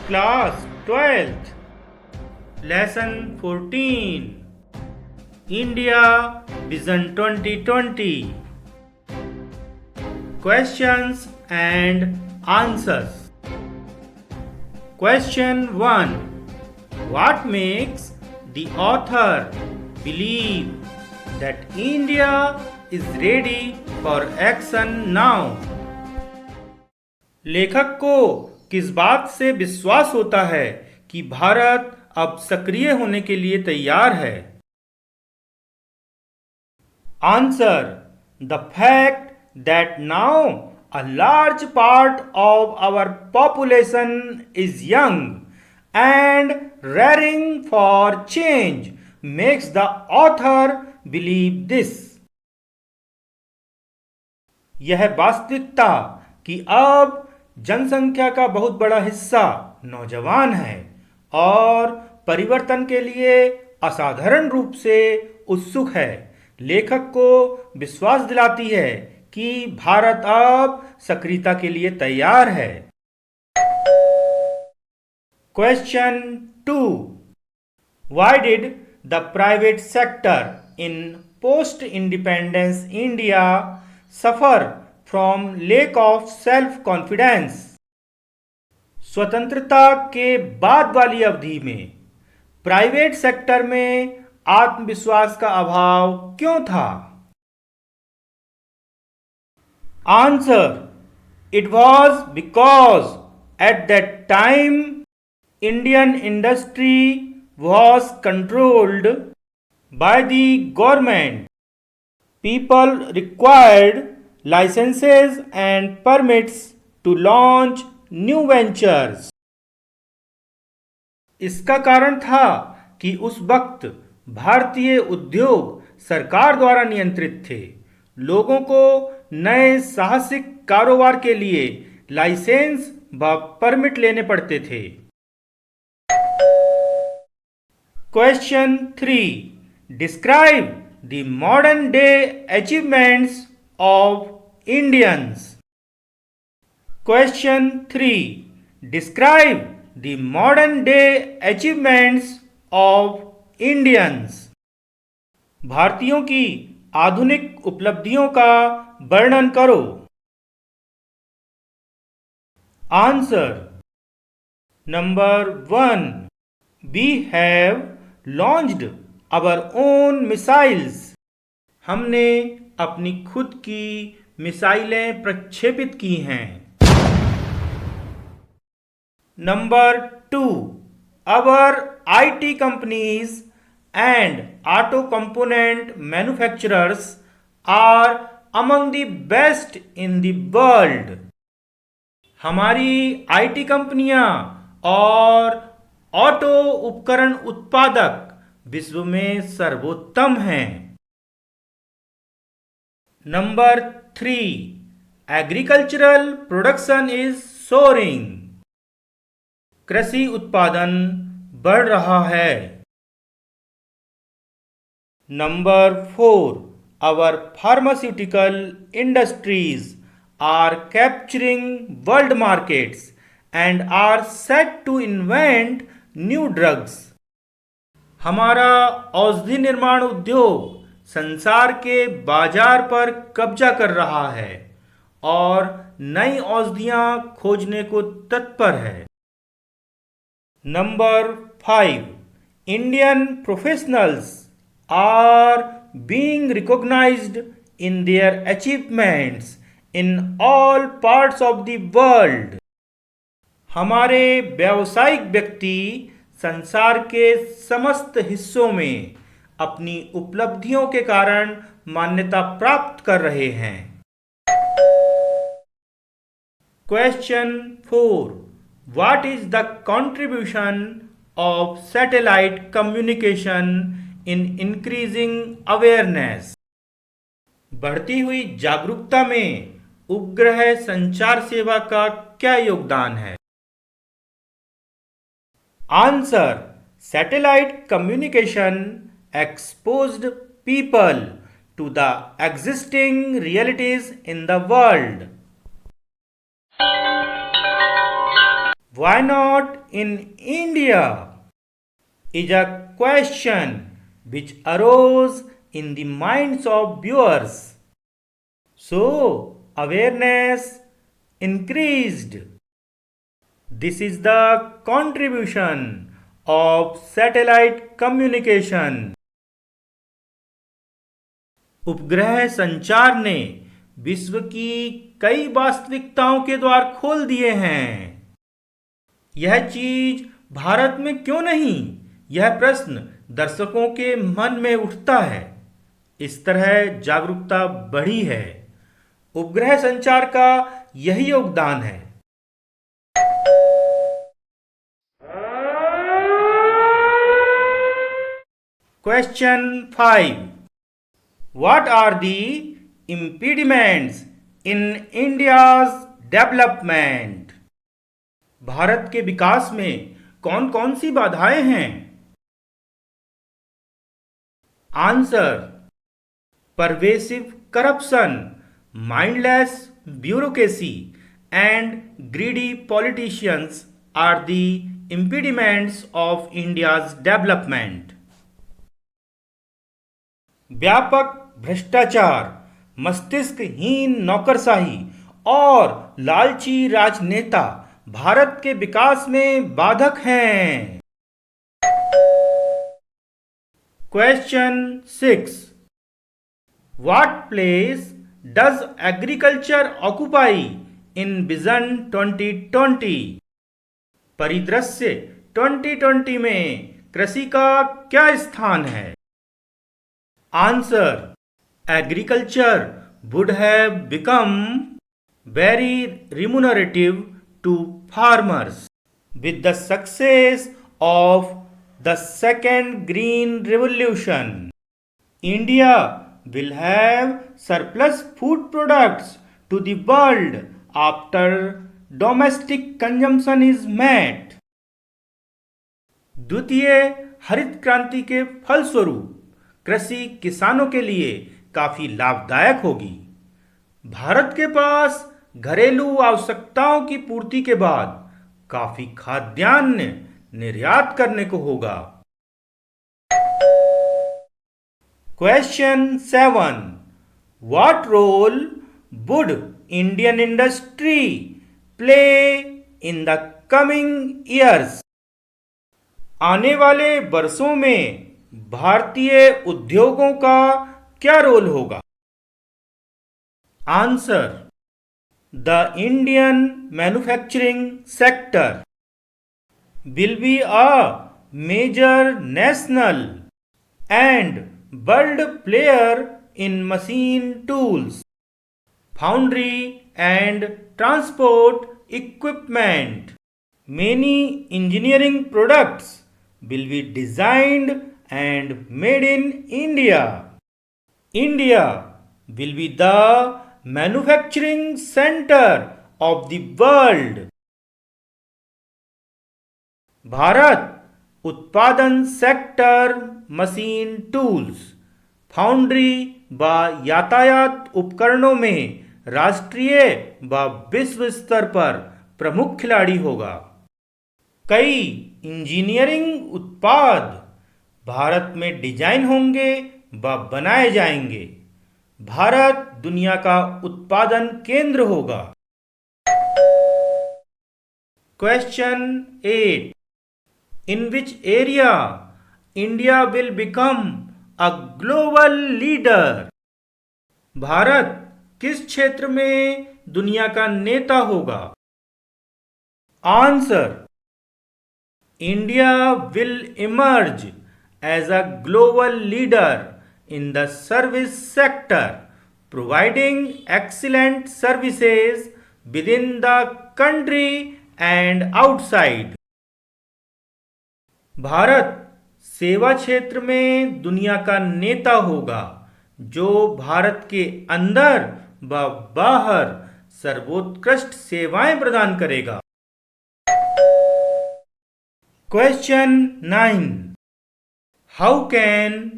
Class 12th, Lesson 14, India Vision 2020. Questions and answers. Question 1. What makes the author believe that India is ready for action now? लेखक को किस बात से विश्वास होता है कि भारत अब सक्रिय होने के लिए तैयार है? Answer: the fact that now a large part of our population is young and raring for change makes the author believe this. यह वास्तविकता कि अब जनसंख्या का बहुत बड़ा हिस्सा नौजवान है और परिवर्तन के लिए असाधारण रूप से उत्सुक है, लेखक को विश्वास दिलाती है कि भारत अब सक्रियता के लिए तैयार है। Question 2. Why did the private sector in post-independence India suffer from lack of self-confidence? स्वतंत्रता के बाद वाली अवधि में प्राइवेट सेक्टर में आत्मविश्वास का अभाव क्यों था? Answer: It was because at that time Indian industry was controlled by the government. People required licenses and permits to launch new ventures. इसका कारण था कि उस वक्त भारतीय उद्योग सरकार द्वारा नियंत्रित थे। लोगों को नए साहसिक कारोबार के लिए लाइसेंस व परमिट लेने पड़ते थे। Question 3. Describe the modern day achievements of Indians. Question 3. Describe the modern day achievements of Indians. भारतीयों की आधुनिक उपलब्धियों का वर्णन करो। Answer: number 1. We have launched our own missiles. हमने अपनी खुद की मिसाइलें प्रक्षेपित की हैं। Number 2. Our IT companies and auto component manufacturers are among the best in the world. हमारी IT कंपनियां और ऑटो उपकरण उत्पादक विश्व में सर्वोत्तम हैं। Number 3. Agricultural production is soaring. कृषि उत्पादन बढ़ रहा है। Number 4. Our pharmaceutical industries are capturing world markets and are set to invent new drugs. हमारा औषधि निर्माण उद्योग संसार के बाजार पर कब्जा कर रहा है और नई औषधियां खोजने को तत्पर है। Number 5. Indian professionals are being recognized in their achievements in all parts of the world. हमारे व्यावसायिक व्यक्ति संसार के समस्त हिस्सों में अपनी उपलब्धियों के कारण मान्यता प्राप्त कर रहे हैं। Question 4. What is the contribution of satellite communication in increasing awareness? बढ़ती हुई जागरूकता में उपग्रह संचार सेवा का क्या योगदान है? Answer: satellite communication exposed people to the existing realities in the world. Why not in India? Is a question which arose in the minds of viewers. So, awareness increased. This is the contribution of satellite communication. उपग्रह संचार ने विश्व की कई वास्तविकताओं के द्वार खोल दिए हैं। यह चीज भारत में क्यों नहीं? यह प्रश्न दर्शकों के मन में उठता है। इस तरह जागरूकता बढ़ी है। उपग्रह संचार का यही योगदान है। Question 5. What are the impediments in India's development? Bharat के विकास में कौन कौन सी बाधाएं हैं? Answer: pervasive corruption, mindless bureaucracy, and greedy politicians are the impediments of India's development. व्यापक भ्रष्टाचार, मस्तिष्कहीन नौकरशाही और लालची राजनेता भारत के विकास में बाधक हैं। Question 6. What place does agriculture occupy in Vision 2020? परिदृश्य 2020 में कृषि का क्या स्थान है? Answer: agriculture would have become very remunerative to farmers. With the success of the second green revolution, India will have surplus food products to the world after domestic consumption is met. द्वितीय हरित क्रांति के फलस्वरूप कृषि किसानों के लिए काफी लाभदायक होगी। भारत के पास घरेलू आवश्यकताओं की पूर्ति के बाद काफी खाद्यान्न निर्यात करने को होगा। Question 7. What role would Indian industry play in the coming years? आने वाले वर्षों में भारतीय उद्योगों का क्या रोल होगा? Answer: the Indian manufacturing sector will be a major national and world player in machine tools, foundry and transport equipment. Many engineering products will be designed and made in India. India will be the manufacturing center of the world. Bharat उत्पादन sector, machine tools, foundry व यातायात उपकरणों में राष्ट्रीय व विश्व स्तर पर प्रमुख खिलाड़ी होगा। कई इंजीनियरिंग उत्पाद भारत में डिजाइन होंगे व बनाए जाएंगे। भारत दुनिया का उत्पादन केंद्र होगा। Question 8. In which area India will become a global leader? Bharat किस क्षेत्र में दुनिया का नेता होगा? Answer: India will emerge as a global leader in the service sector, providing excellent services within the country and outside. Bharat सेवा क्षेत्र में दुनिया का नेता होगा, जो भारत के अंदर व बाहर सर्वोत्कृष्ट सेवाएं प्रदान करेगा। Question 9. How can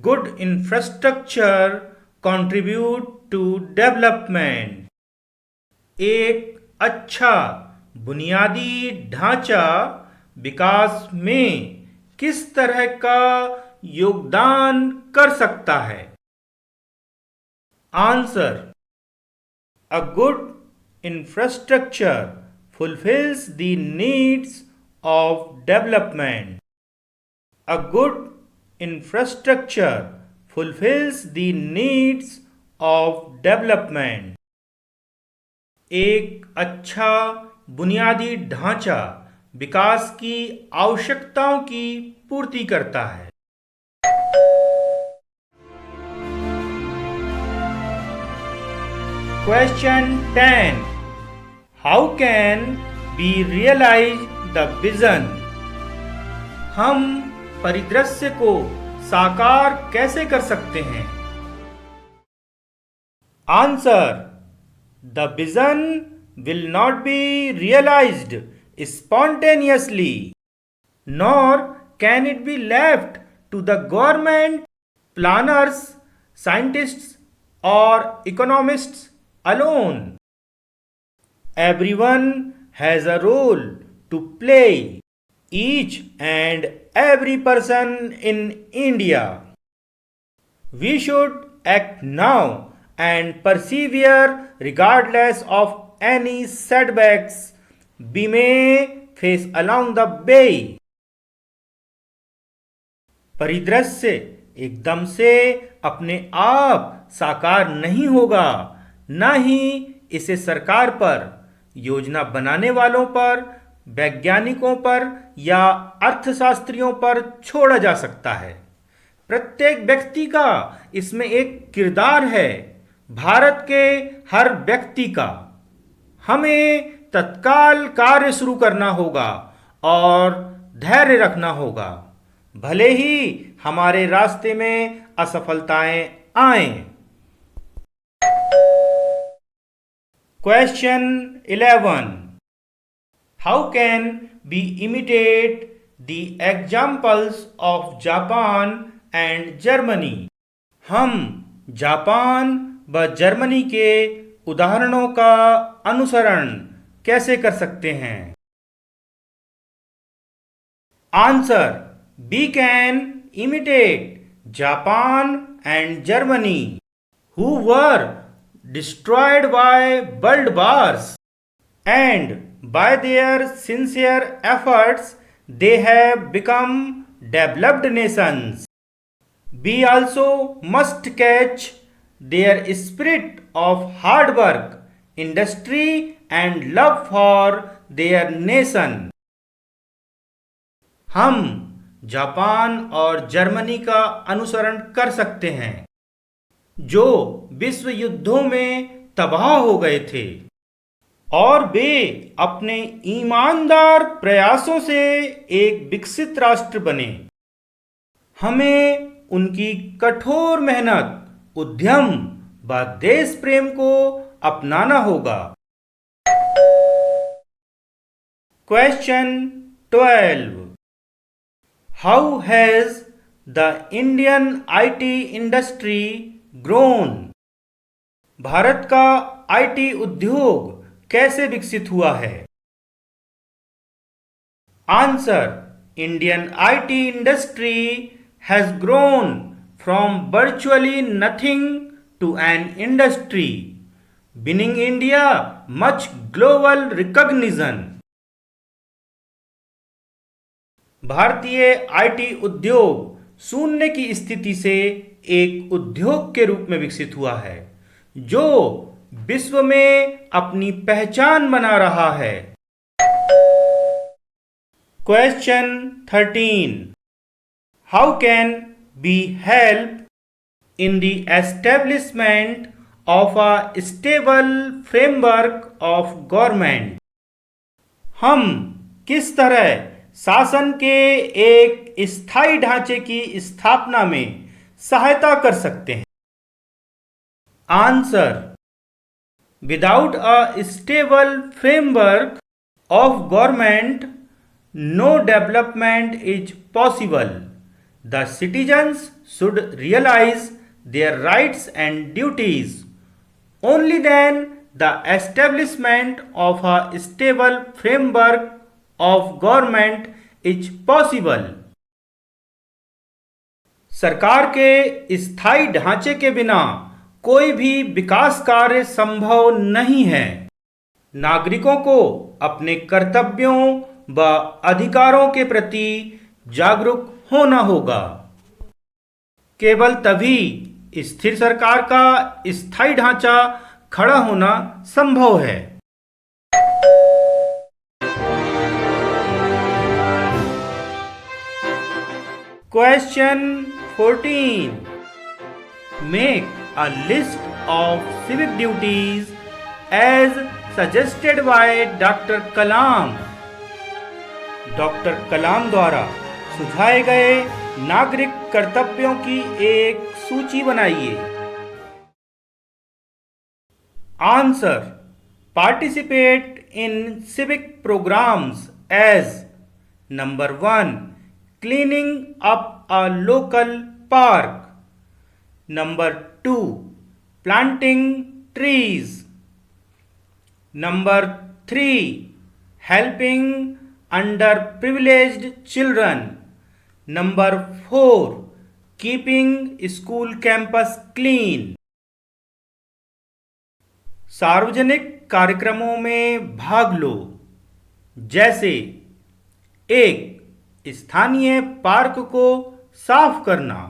good infrastructure contribute to development? एक अच्छा बुनियादी ढांचा विकास में किस तरह का योगदान कर सकता है? Answer: a good infrastructure fulfills the needs of development. A good infrastructure fulfills the needs of development. एक अच्छा बुनियादी ढांचा विकास की आवश्यकताओं की पूर्ति करता है। Question 10. How can we realize the vision? हम परिदृश्य को साकार कैसे कर सकते हैं? Answer: The vision will not be realized spontaneously, nor can it be left to the government, planners, scientists, or economists alone. Everyone has a role to play, each and every person in India. We should act now and persevere regardless of any setbacks we may face along the way. परिदृश्य एकदम से अपने आप साकार नहीं होगा, न ही इसे सरकार पर, योजना बनाने वालों पर, वैज्ञानिकों पर या अर्थशास्त्रियों पर छोड़ा जा सकता है। प्रत्येक व्यक्ति का इसमें एक किरदार है, भारत के हर व्यक्ति का। हमें तत्काल कार्य शुरू करना होगा और धैर्य रखना होगा, भले ही हमारे रास्ते में असफलताएं आएं। Question 11. How can we imitate the examples of Japan and Germany? हम जापान व जर्मनी के उदाहरणों का अनुसरण कैसे कर सकते हैं? Answer: We can imitate Japan and Germany, who were destroyed by world wars, and by their sincere efforts they have become developed nations. We also must catch their spirit of hard work, industry and love for their nation. हम Japan और Germany का अनुसरण कर सकते हैं, जो विश्व युद्धों में तबाह हो गए थे, और वे अपने ईमानदार प्रयासों से एक विकसित राष्ट्र बने। हमें उनकी कठोर मेहनत, उद्यम व देश प्रेम को अपनाना होगा। Question 12. How has the Indian IT industry grown? Bharat का आईटी उद्योग कैसे विकसित हुआ है? Answer: Indian IT industry has grown from virtually nothing to an industry, winning India much global recognition. भारतीय आईटी उद्योग शून्य की स्थिति से एक उद्योग के रूप में विकसित हुआ है, जो विश्व में अपनी पहचान बना रहा है। Question 13. How can we help in the establishment of a stable framework of government? हम किस तरह शासन के एक स्थायी ढांचे की स्थापना में सहायता कर सकते हैं? Answer: without a stable framework of government, no development is possible. The citizens should realise their rights and duties. Only then the establishment of a stable framework of government is possible. सरकार के स्थायी ढांचे के बिना कोई भी विकास कार्य संभव नहीं है। नागरिकों को अपने कर्तव्यों व अधिकारों के प्रति जागरूक होना होगा। केवल तभी स्थिर सरकार का स्थायी ढांचा खड़ा होना संभव है। Question 14. Make a list of civic duties as suggested by Dr. Kalam. Doctor Kalam द्वारा सुझाए गए नागरिक कर्तव्यों की एक सूची बनाइए। Answer: participate in civic programmes as number 1 cleaning up a local park, number 2 planting trees, number 3 helping underprivileged children, number 4 keeping school campus clean. सार्वजनिक कार्यक्रमों में भाग लो, जैसे 1 स्थानीय पार्क को साफ करना,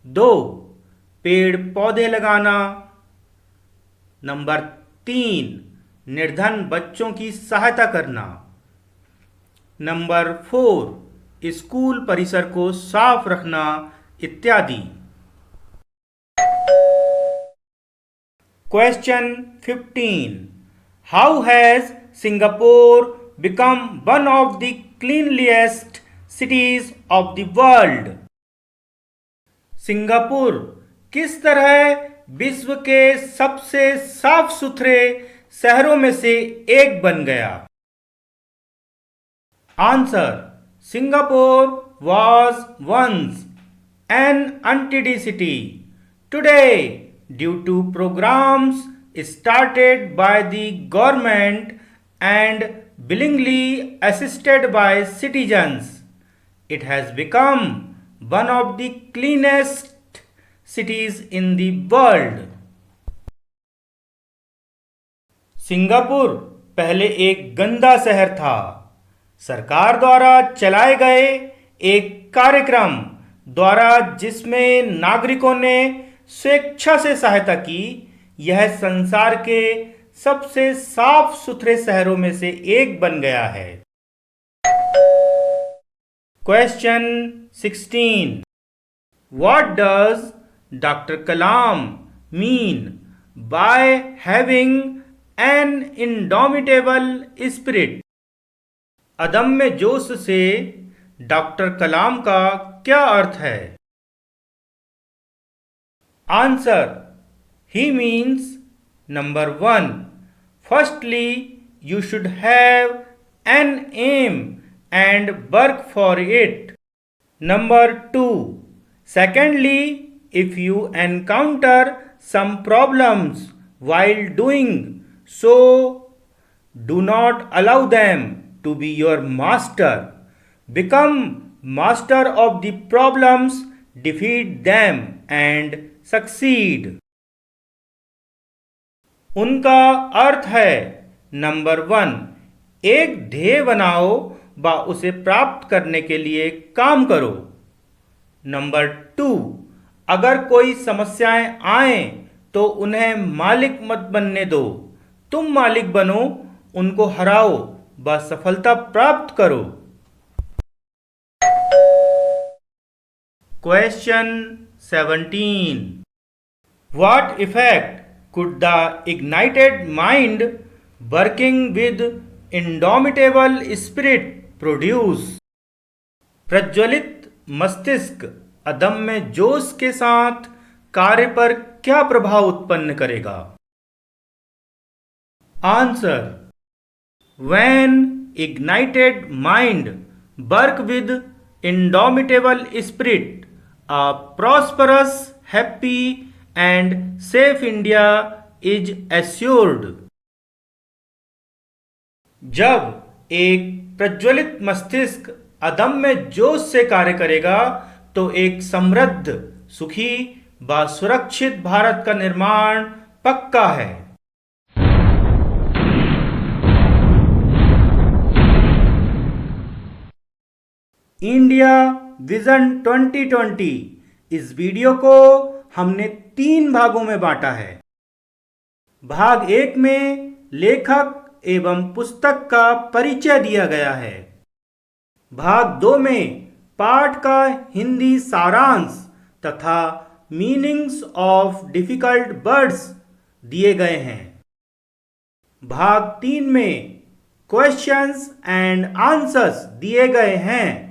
2 पेड़ पौधे लगाना, नंबर 3 निर्धन बच्चों की सहायता करना, नंबर 4 स्कूल परिसर को साफ रखना इत्यादि। Question 15. How has Singapore become one of the cleanliest cities of the world? Singapore किस तरह विश्व के सबसे साफ सुथरे शहरों में से एक बन गया? Answer: Singapore was once an untiddy city. Today, due to programs started by the government and willingly assisted by citizens, it has become one of the cleanest cities in the world. Singapore पहले एक गंदा शहर था। सरकार द्वारा चलाए गए एक कार्यक्रम द्वारा जिसमें नागरिकों ने स्वेच्छा से सहायता की, यह संसार के सबसे साफ सुथरे शहरों में से एक बन गया है। Question 16. What does Dr. Kalam mean by having an indomitable spirit? अदम्य जोश से डॉक्टर कलाम का क्या अर्थ है? Answer: he means number 1 firstly you should have an aim and work for it, number 2 secondly if you encounter some problems while doing so do not allow them to be your master, become master of the problems, defeat them and succeed. उनका अर्थ है number 1 एक ध्येय बनाओ व उसे प्राप्त करने के लिए काम करो, नंबर 2 अगर कोई समस्याएं आए तो उन्हें मालिक मत बनने दो, तुम मालिक बनो, उनको हराओ व सफलता प्राप्त करो। Question 17. What effect could the ignited mind working with indomitable spirit produce? प्रज्वलित मस्तिष्क अदम्य जोश के साथ कार्य पर क्या प्रभाव उत्पन्न करेगा? Answer: When ignited mind work with indomitable spirit, a prosperous, happy and safe India is assured. जब एक प्रज्वलित मस्तिष्क अदम्य जोश से कार्य करेगा तो एक समृद्ध, सुखी व सुरक्षित भारत का निर्माण पक्का है। इंडिया विजन 2020 इस वीडियो को हमने 3 भागों में बांटा है। भाग 1 में लेखक एवं पुस्तक का परिचय दिया गया है। भाग 2 में पाठ का हिंदी सारांश तथा मीनिंग्स ऑफ डिफिकल्ट वर्ड्स दिए गए हैं। भाग 3 में क्वेश्चंस एंड आंसर्स दिए गए हैं।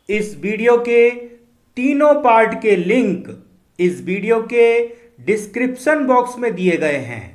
इस वीडियो के तीनों पार्ट के लिंक इस वीडियो के डिस्क्रिप्शन बॉक्स में दिए गए हैं।